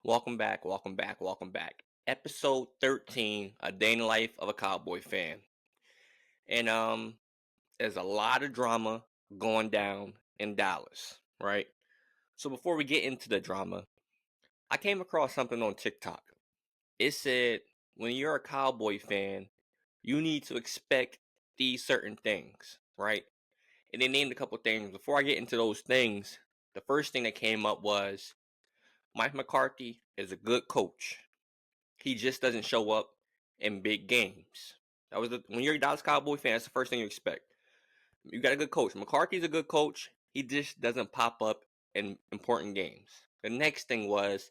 Welcome back, welcome back, welcome back. Episode 13, A Day in the Life of a Cowboy Fan. And there's a lot of drama going down in Dallas, right? So before we get into the drama, I came across something on TikTok. It said when you're a Cowboy fan, you need to expect these certain things, right? And they named a couple things. Before I get into those things, the first thing that came up was Mike McCarthy is a good coach. He just doesn't show up in big games. When you're a Dallas Cowboy fan, that's the first thing you expect. You got a good coach. McCarthy's a good coach. He just doesn't pop up in important games. The next thing was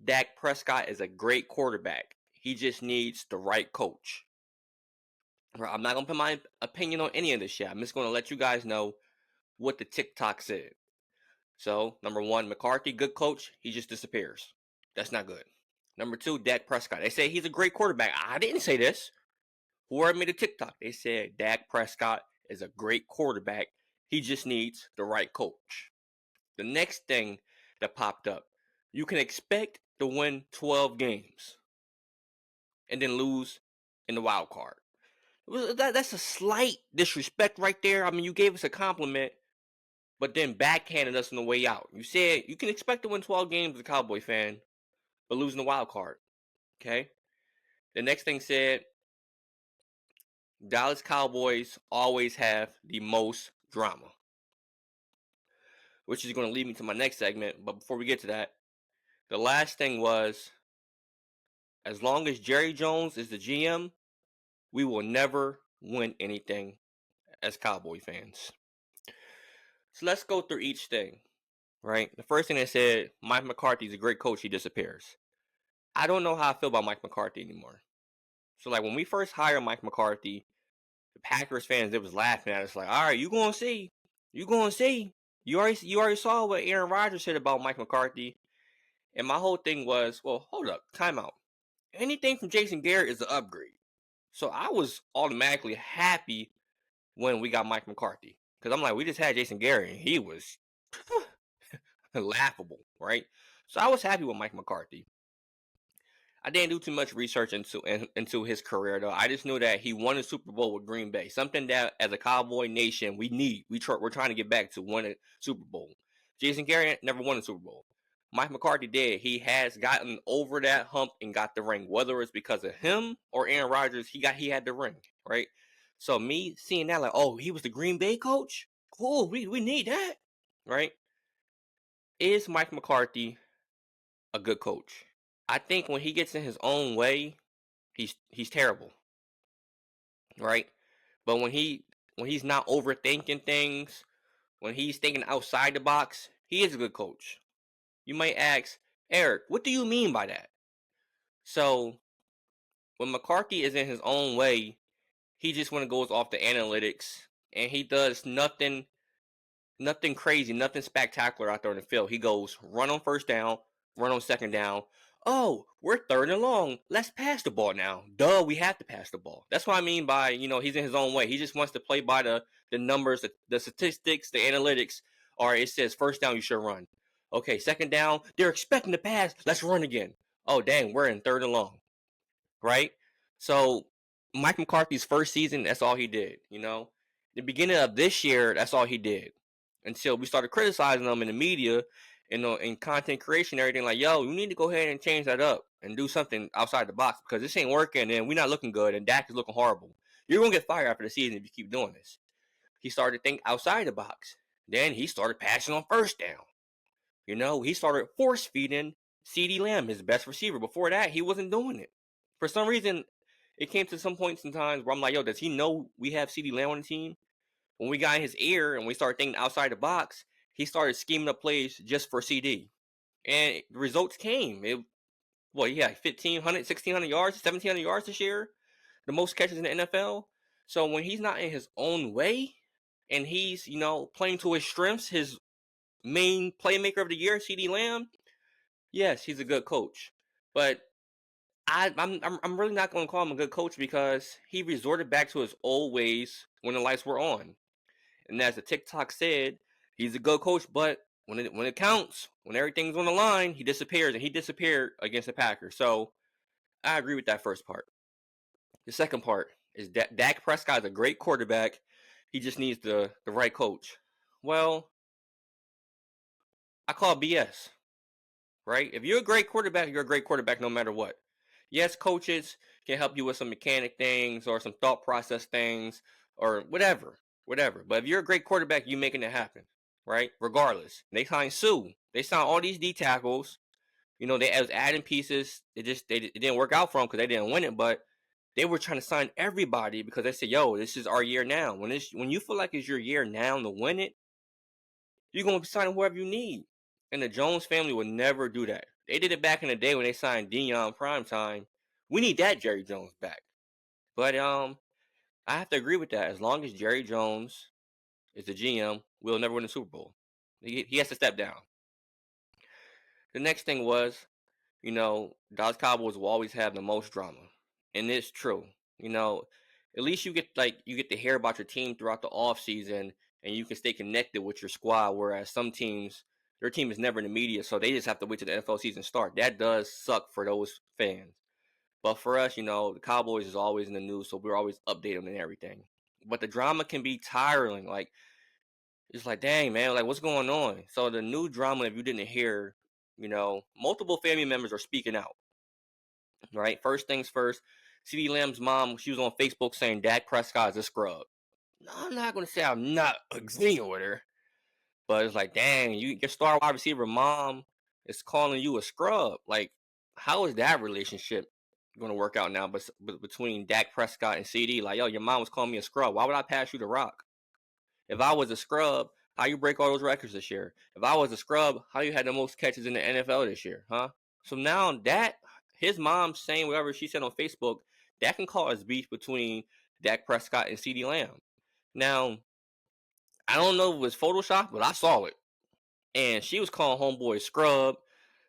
Dak Prescott is a great quarterback. He just needs the right coach. I'm not gonna put my opinion on any of this shit. I'm just gonna let you guys know what the TikTok said. So, number one, McCarthy, good coach. He just disappears. That's not good. Number two, Dak Prescott. They say he's a great quarterback. I didn't say this. Whoever made a TikTok, they said Dak Prescott is a great quarterback. He just needs the right coach. The next thing that popped up, you can expect to win 12 games and then lose in the wild card. That's a slight disrespect right there. I mean, you gave us a compliment, but then backhanded us on the way out. You said you can expect to win 12 games as a Cowboy fan, but losing the wild card. Okay? The next thing said, Dallas Cowboys always have the most drama. Which is going to lead me to my next segment. But before we get to that, the last thing was, as long as Jerry Jones is the GM, we will never win anything as Cowboy fans. So let's go through each thing, right? The first thing they said, Mike McCarthy's a great coach, he disappears. I don't know how I feel about Mike McCarthy anymore. So like when we first hired Mike McCarthy, the Packers fans, they was laughing at us like, all right, you gonna see. You gonna see. You already saw what Aaron Rodgers said about Mike McCarthy. And my whole thing was, well, hold up, time out. Anything from Jason Garrett is an upgrade. So I was automatically happy when we got Mike McCarthy. Because I'm like, we just had Jason Garrett and he was laughable, right? So I was happy with Mike McCarthy. I didn't do too much research into his career though. I just knew that he won a Super Bowl with Green Bay, something that as a Cowboy Nation we need. We're trying to get back to win a Super Bowl. Jason Garrett never won a Super Bowl. Mike McCarthy did. He has gotten over that hump and got the ring. Whether it's because of him or Aaron Rodgers, he had the ring, right? So me seeing that like, oh, he was the Green Bay coach? Cool, we need that, right? Is Mike McCarthy a good coach? I think when he gets in his own way, he's terrible, right? But when he's not overthinking things, when he's thinking outside the box, he is a good coach. You might ask, Eric, what do you mean by that? So when McCarthy is in his own way, he just want to goes off the analytics and he does nothing crazy, nothing spectacular out there in the field. He goes run on first down, run on second down. Oh, we're third and long. Let's pass the ball now. Duh, we have to pass the ball. That's what I mean by, he's in his own way. He just wants to play by the numbers, the statistics, the analytics. Or it says first down, you should run. Okay, second down, they're expecting to pass. Let's run again. Oh, dang, we're in third and long. Right? So, Mike McCarthy's first season, that's all he did. The beginning of this year, that's all he did. Until we started criticizing him in the media, in content creation and everything, like, yo, you need to go ahead and change that up and do something outside the box because this ain't working and we're not looking good and Dak is looking horrible. You're going to get fired after the season if you keep doing this. He started to think outside the box. Then he started passing on first down. He started force feeding CeeDee Lamb, his best receiver. Before that, he wasn't doing it. For some reason, it came to some points in times where I'm like, yo, does he know we have CeeDee Lamb on the team? When we got in his ear and we started thinking outside the box, he started scheming up plays just for CeeDee. And the results came. He had 1,500, 1,600 yards, 1,700 yards this year. The most catches in the NFL. So when he's not in his own way and he's, playing to his strengths, his main playmaker of the year, CeeDee Lamb, yes, he's a good coach. But I'm really not going to call him a good coach because he resorted back to his old ways when the lights were on. And as the TikTok said, he's a good coach, but when it counts, when everything's on the line, he disappears, and he disappeared against the Packers. So I agree with that first part. The second part is that Dak Prescott is a great quarterback. He just needs the right coach. Well, I call BS, right? If you're a great quarterback, you're a great quarterback no matter what. Yes, coaches can help you with some mechanic things or some thought process things or whatever. But if you're a great quarterback, you're making it happen, right? Regardless. They signed Sue. They signed all these D tackles. They was adding pieces. It didn't work out for them because they didn't win it, but they were trying to sign everybody because they said, "Yo, this is our year now." When you feel like it's your year now to win it, you're gonna be signing whoever you need. And the Jones family would never do that. They did it back in the day when they signed Deion Primetime. We need that Jerry Jones back. But I have to agree with that. As long as Jerry Jones is the GM, we'll never win the Super Bowl. He has to step down. The next thing was, Dallas Cowboys will always have the most drama, and it's true. At least you get to hear about your team throughout the off season, and you can stay connected with your squad. Whereas some teams, their team is never in the media, so they just have to wait till the NFL season start. That does suck for those fans. But for us, the Cowboys is always in the news, so we're always updating and everything. But the drama can be tiring. Like, it's like, dang, man, like, what's going on? So the new drama, if you didn't hear, multiple family members are speaking out. Right? First things first, CeeDee Lamb's mom, she was on Facebook saying Dak Prescott is a scrub. No, I'm not going to say I'm not agreeing with her, but it's like, dang, your star wide receiver mom is calling you a scrub. Like, how is that relationship going to work out now between Dak Prescott and CeeDee? Like, yo, your mom was calling me a scrub. Why would I pass you the rock? If I was a scrub, how you break all those records this year? If I was a scrub, how you had the most catches in the NFL this year, huh? So now his mom saying whatever she said on Facebook, that can cause beef between Dak Prescott and CeeDee Lamb. Now, I don't know if it was Photoshop, but I saw it. And she was calling homeboy scrub.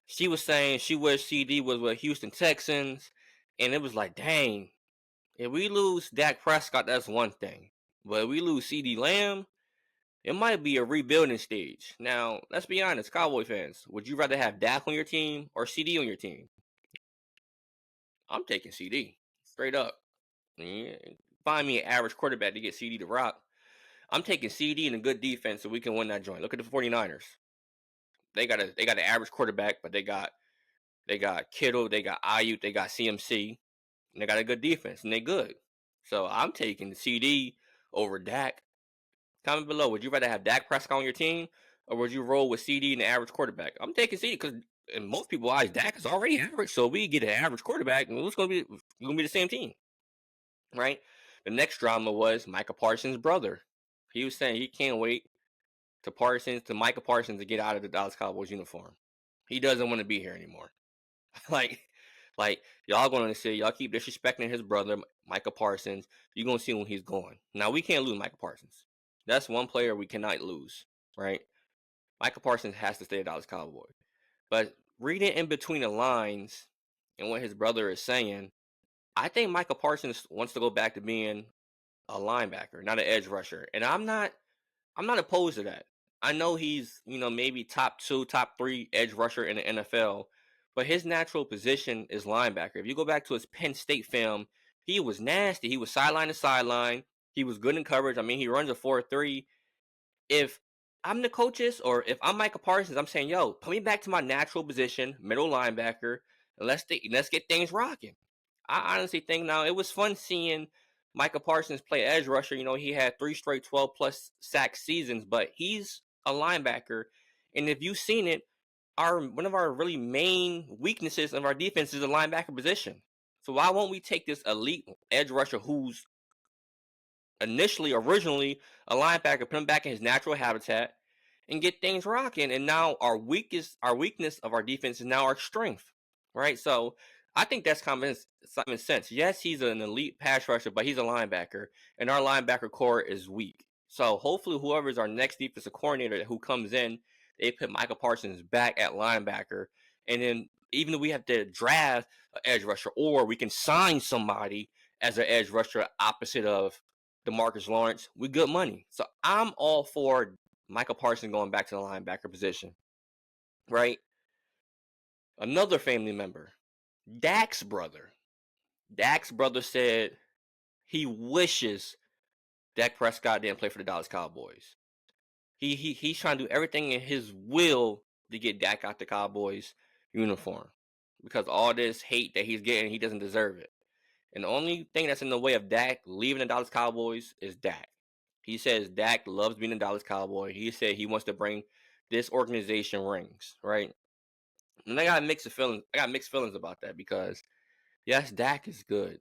She was saying she wished CeeDee was with Houston Texans. And it was like, dang, if we lose Dak Prescott, that's one thing. But if we lose CeeDee Lamb, it might be a rebuilding stage. Now, let's be honest, Cowboy fans. Would you rather have Dak on your team or CeeDee on your team? I'm taking CeeDee. Straight up. Yeah, find me an average quarterback to get CeeDee to rock. I'm taking CeeDee and a good defense so we can win that joint. Look at the 49ers. They got an average quarterback, but they got Kittle, they got Ayuk, they got CMC, and they got a good defense, and they good. So I'm taking CeeDee over Dak. Comment below. Would you rather have Dak Prescott on your team, or would you roll with CeeDee and the average quarterback? I'm taking CeeDee because in most people's eyes, Dak is already average. So we get an average quarterback, and it's gonna be the same team, right? The next drama was Micah Parsons' brother. He was saying he can't wait to Micah Parsons to get out of the Dallas Cowboys uniform. He doesn't want to be here anymore. like, y'all going to say y'all keep disrespecting his brother, Micah Parsons. You're gonna see when he's going. Now we can't lose Micah Parsons. That's one player we cannot lose, right? Micah Parsons has to stay a Dallas Cowboy. But reading in between the lines and what his brother is saying, I think Micah Parsons wants to go back to being a linebacker, not an edge rusher. And I'm not opposed to that. I know he's, maybe top 2, top 3 edge rusher in the NFL, but his natural position is linebacker. If you go back to his Penn State film, he was nasty. He was sideline to sideline. He was good in coverage. I mean, he runs a 4.3. If I'm the coaches or if I'm Micah Parsons, I'm saying, yo, put me back to my natural position, middle linebacker, and let's get things rocking. I honestly think now it was fun seeing Micah Parsons play edge rusher. He had 3 straight 12+ sack seasons, but he's a linebacker. And if you've seen it, one of our really main weaknesses of our defense is the linebacker position. So why won't we take this elite edge rusher who's originally a linebacker, put him back in his natural habitat and get things rocking? And now our weakness of our defense is now our strength, right? So I think that's common sense. Yes, he's an elite pass rusher, but he's a linebacker, and our linebacker core is weak. So hopefully whoever is our next defensive coordinator who comes in, they put Micah Parsons back at linebacker. And then even if we have to draft an edge rusher, or we can sign somebody as an edge rusher opposite of DeMarcus Lawrence, we good money. So I'm all for Micah Parsons going back to the linebacker position, right? Another family member, Dak's brother. Dak's brother said he wishes Dak Prescott didn't play for the Dallas Cowboys. He's trying to do everything in his will to get Dak out the Cowboys uniform because all this hate that he's getting, he doesn't deserve it. And the only thing that's in the way of Dak leaving the Dallas Cowboys is Dak. He says Dak loves being a Dallas Cowboy. He said he wants to bring this organization rings, right? And I got mixed feelings. I got mixed feelings about that because yes, Dak is good.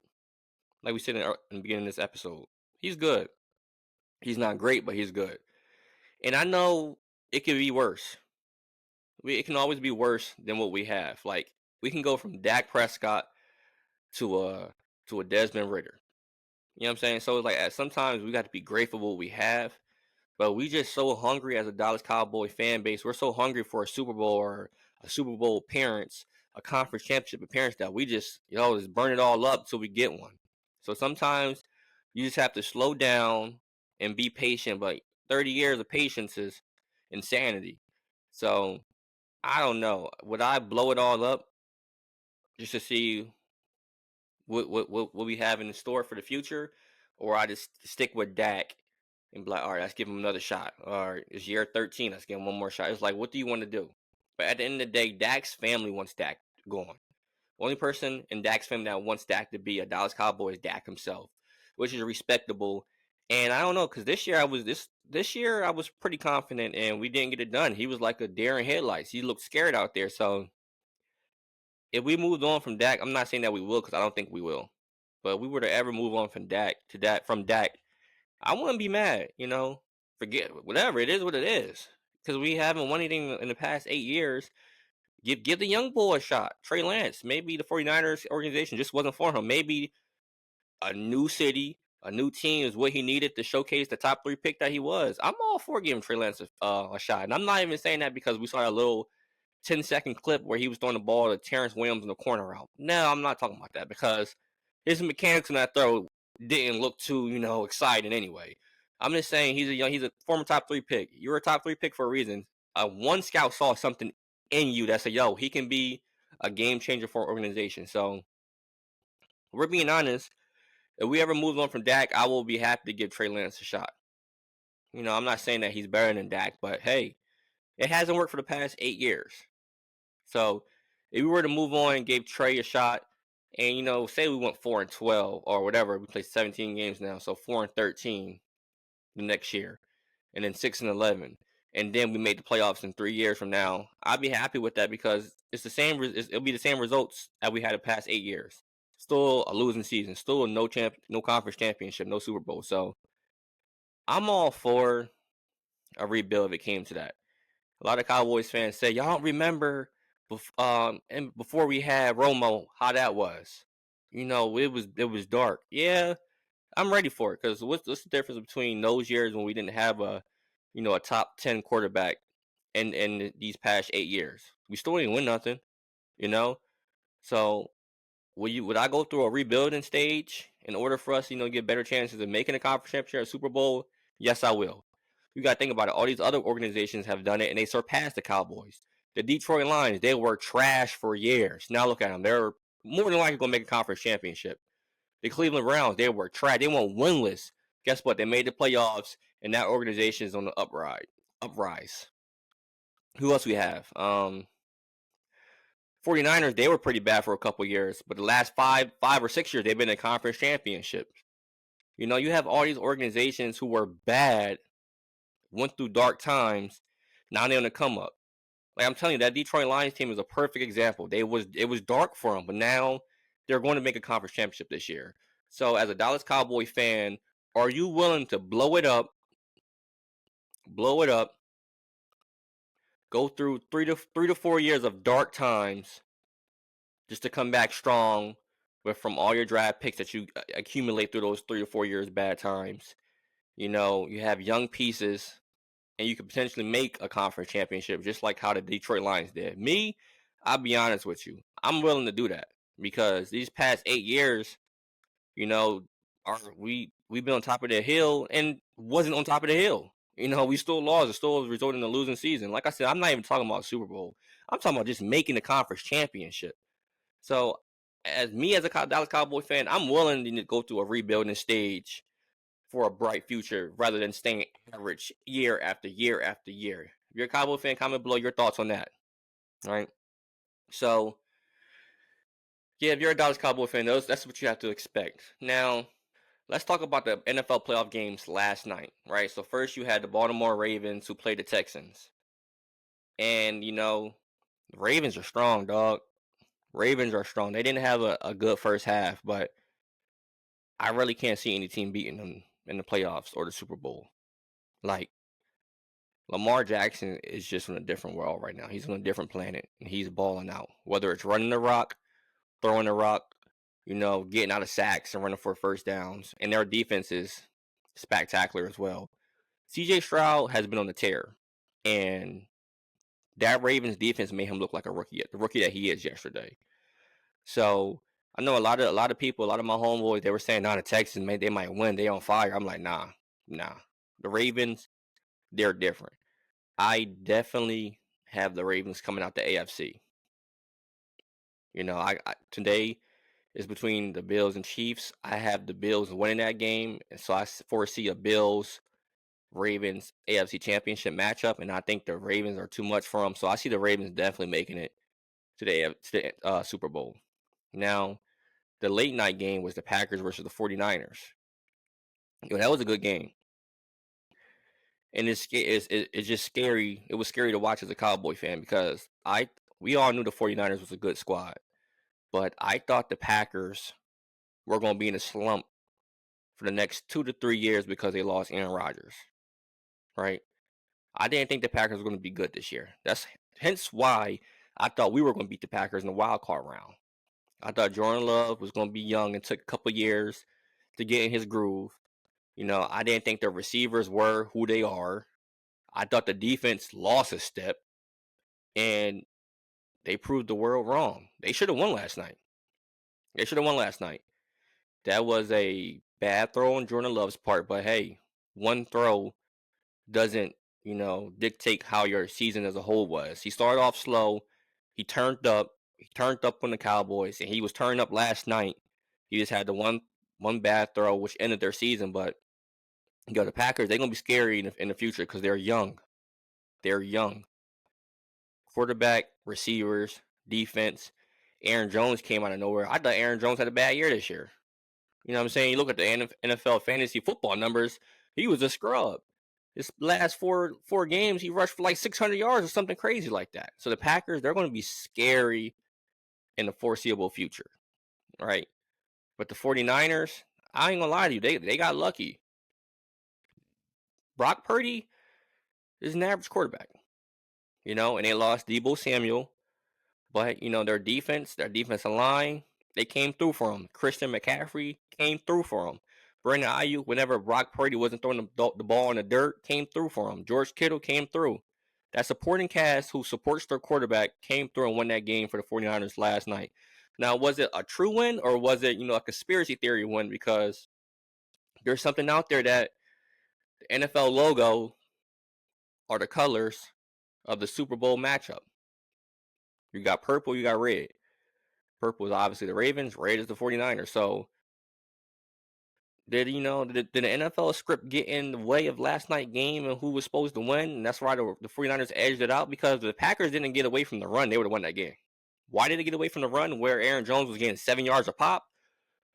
Like we said in the beginning of this episode, he's good. He's not great, but he's good. And I know it could be worse. It can always be worse than what we have. Like we can go from Dak Prescott to a Desmond Ritter. You know what I'm saying? So it's like sometimes we got to be grateful for what we have, but we just so hungry as a Dallas Cowboy fan base. We're so hungry for a Super Bowl or a Super Bowl appearance, a conference championship appearance that we just just burn it all up till we get one. So sometimes you just have to slow down and be patient. But 30 years of patience is insanity. So I don't know. Would I blow it all up just to see what we have in the store for the future, or I just stick with Dak and be like, all right, let's give him another shot. All right, it's year 13, let's give him one more shot. It's like, what do you want to do? But at the end of the day, Dak's family wants Dak gone. Only person in Dak's family that wants Dak to be a Dallas Cowboy is Dak himself, which is respectable. And I don't know, because this year I was pretty confident, and we didn't get it done. He was like a deer in headlights. He looked scared out there. So if we moved on from Dak, I'm not saying that we will, because I don't think we will. But if we were to ever move on from Dak, I wouldn't be mad. Forget whatever it is, what it is, because we haven't won anything in the past 8 years. Give the young boy a shot. Trey Lance, maybe the 49ers organization just wasn't for him. Maybe a new city, a new team is what he needed to showcase the top 3 pick that he was. I'm all for giving Trey Lance a shot, and I'm not even saying that because we saw a little 10-second clip where he was throwing the ball to Terrence Williams in the corner route. No, I'm not talking about that because his mechanics in that throw didn't look too, exciting anyway. I'm just saying he's a former top 3 pick. You're a top 3 pick for a reason. One scout saw something in you that said, yo, he can be a game changer for our organization. So we're being honest. If we ever move on from Dak, I will be happy to give Trey Lance a shot. I'm not saying that he's better than Dak, but hey, it hasn't worked for the past 8 years. So if we were to move on and gave Trey a shot, and say we went 4-12 or whatever, we play 17 games now, so 4-13 the next year, and then 6-11, and then we made the playoffs in 3 years from now, I'd be happy with that because it's the same. It'll be the same results that we had the past 8 years. Still a losing season, still no conference championship, no Super Bowl. So I'm all for a rebuild if it came to that. A lot of Cowboys fans say, y'all don't remember and before we had Romo, how that was. It was dark. Yeah, I'm ready for it because what's the difference between those years when we didn't have a top 10 quarterback and these past 8 years? We still didn't win nothing, you know. So would I go through a rebuilding stage in order for us, get better chances of making a conference championship or Super Bowl? Yes, I will. You got to think about it. All these other organizations have done it, and they surpassed the Cowboys. The Detroit Lions, they were trash for years. Now look at them. They're more than likely going to make a conference championship. The Cleveland Browns, they were trash. They went winless. Guess what? They made the playoffs, and that organization is on the uprise. Who else we have? 49ers, they were pretty bad for a couple years, but the last 5 or 6 years, they've been in conference championships. You have all these organizations who were bad, went through dark times, now they're on the come up. Like I'm telling you, that Detroit Lions team is a perfect example. It was dark for them, but now they're going to make a conference championship this year. So as a Dallas Cowboy fan, are you willing to blow it up, go through 3 to 4 years of dark times just to come back strong from all your draft picks that you accumulate through those 3 to 4 years bad times? You have young pieces, and you could potentially make a conference championship just like how the Detroit Lions did. Me, I'll be honest with you. I'm willing to do that because these past 8 years, we've been on top of the hill and wasn't on top of the hill. We still lost. It still resulted in a losing season. Like I said, I'm not even talking about Super Bowl. I'm talking about just making the conference championship. So, as a Dallas Cowboy fan, I'm willing to go through a rebuilding stage for a bright future rather than staying average year after year after year. If you're a Cowboy fan, comment below your thoughts on that. All right. So, yeah, if you're a Dallas Cowboy fan, that's what you have to expect. Now, let's talk about the NFL playoff games last night, right? So first you had the Baltimore Ravens who played the Texans. And, the Ravens are strong, dog. Ravens are strong. They didn't have a good first half, but I really can't see any team beating them in the playoffs or the Super Bowl. Like, Lamar Jackson is just in a different world right now. He's on a different planet, and he's balling out. Whether it's running the rock, throwing the rock, getting out of sacks and running for first downs. And their defense is spectacular as well. CJ Stroud has been on the tear, and that Ravens defense made him look like a rookie, the rookie that he is yesterday. So I know a lot of people, a lot of my homeboys, they were saying, "Nah, the Texans, man, they might win. They on fire." I'm like, nah. The Ravens, they're different. I definitely have the Ravens coming out the AFC. I today is between the Bills and Chiefs. I have the Bills winning that game, and so I foresee a Bills Ravens AFC Championship matchup, and I think the Ravens are too much for them. So I see the Ravens definitely making it to the Super Bowl. Now, the late night game was the Packers versus the 49ers. That was a good game. And it's just scary. It was scary to watch as a Cowboy fan because we all knew the 49ers was a good squad. But I thought the Packers were going to be in a slump for the next 2 to 3 years because they lost Aaron Rodgers. Right? I didn't think the Packers were going to be good this year. That's hence why I thought we were going to beat the Packers in the wild card round. I thought Jordan Love was going to be young and took a couple years to get in his groove. I didn't think the receivers were who they are. I thought the defense lost a step, and they proved the world wrong. They should have won last night. That was a bad throw on Jordan Love's part, but hey, one throw doesn't, dictate how your season as a whole was. He started off slow. He turned up. On the Cowboys, and he was turned up last night. He just had the one bad throw, which ended their season. But the Packers, they're gonna be scary in the future because they're young. They're young. Quarterback, receivers, defense. Aaron Jones came out of nowhere. I thought Aaron Jones had a bad year this year. You know what I'm saying? You look at the NFL fantasy football numbers. He was a scrub. His last four games, he rushed for like 600 yards or something crazy like that. So the Packers, they're going to be scary in the foreseeable future, right? But the 49ers, I ain't going to lie to you, they got lucky. Brock Purdy is an average quarterback, and they lost Deebo Samuel. But, their defensive line, they came through for him. Christian McCaffrey came through for him. Brandon Ayuk, whenever Brock Purdy wasn't throwing the ball in the dirt, came through for him. George Kittle came through. That supporting cast who supports their quarterback came through and won that game for the 49ers last night. Now, was it a true win or was it, a conspiracy theory win? Because there's something out there that the NFL logo are the colors of the Super Bowl matchup. You got purple, you got red. Purple is obviously the Ravens, red is the 49ers. So, did the NFL script get in the way of last night's game and who was supposed to win? And that's why the 49ers edged it out, because the Packers didn't get away from the run. They would have won that game. Why did they get away from the run where Aaron Jones was getting 7 yards a pop?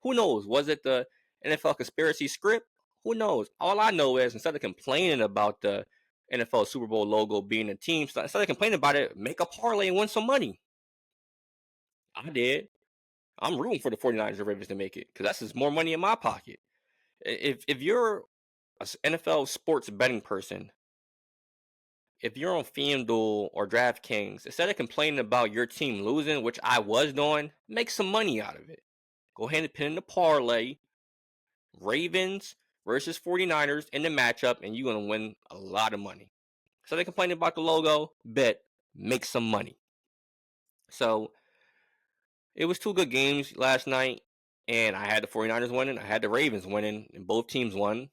Who knows? Was it the NFL conspiracy script? Who knows? All I know is instead of complaining about the NFL Super Bowl logo being a team, instead of complaining about it, make a parlay and win some money. I did. I'm rooting for the 49ers and Ravens to make it because that's just more money in my pocket. If you're an NFL sports betting person, if you're on FanDuel or DraftKings, instead of complaining about your team losing, which I was doing, make some money out of it. Go ahead and pin in the parlay, Ravens versus 49ers in the matchup, and you're going to win a lot of money. Instead of complaining about the logo, bet, make some money. So, it was 2 good games last night, and I had the 49ers winning. I had the Ravens winning, and both teams won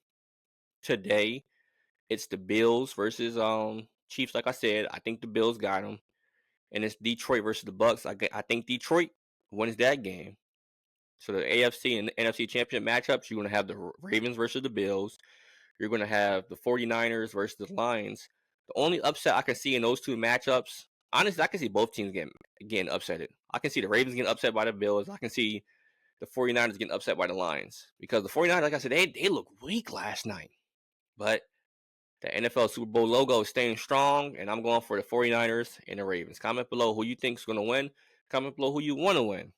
today. It's the Bills versus Chiefs. Like I said, I think the Bills got them, and it's Detroit versus the Bucks. I think Detroit wins that game. So the AFC and the NFC championship matchups, you're going to have the Ravens versus the Bills. You're going to have the 49ers versus the Lions. The only upset I can see in those two matchups, honestly, I can see both teams getting upsetted. I can see the Ravens getting upset by the Bills. I can see the 49ers getting upset by the Lions. Because the 49ers, like I said, they looked weak last night. But the NFL Super Bowl logo is staying strong, and I'm going for the 49ers and the Ravens. Comment below who you think is going to win. Comment below who you want to win.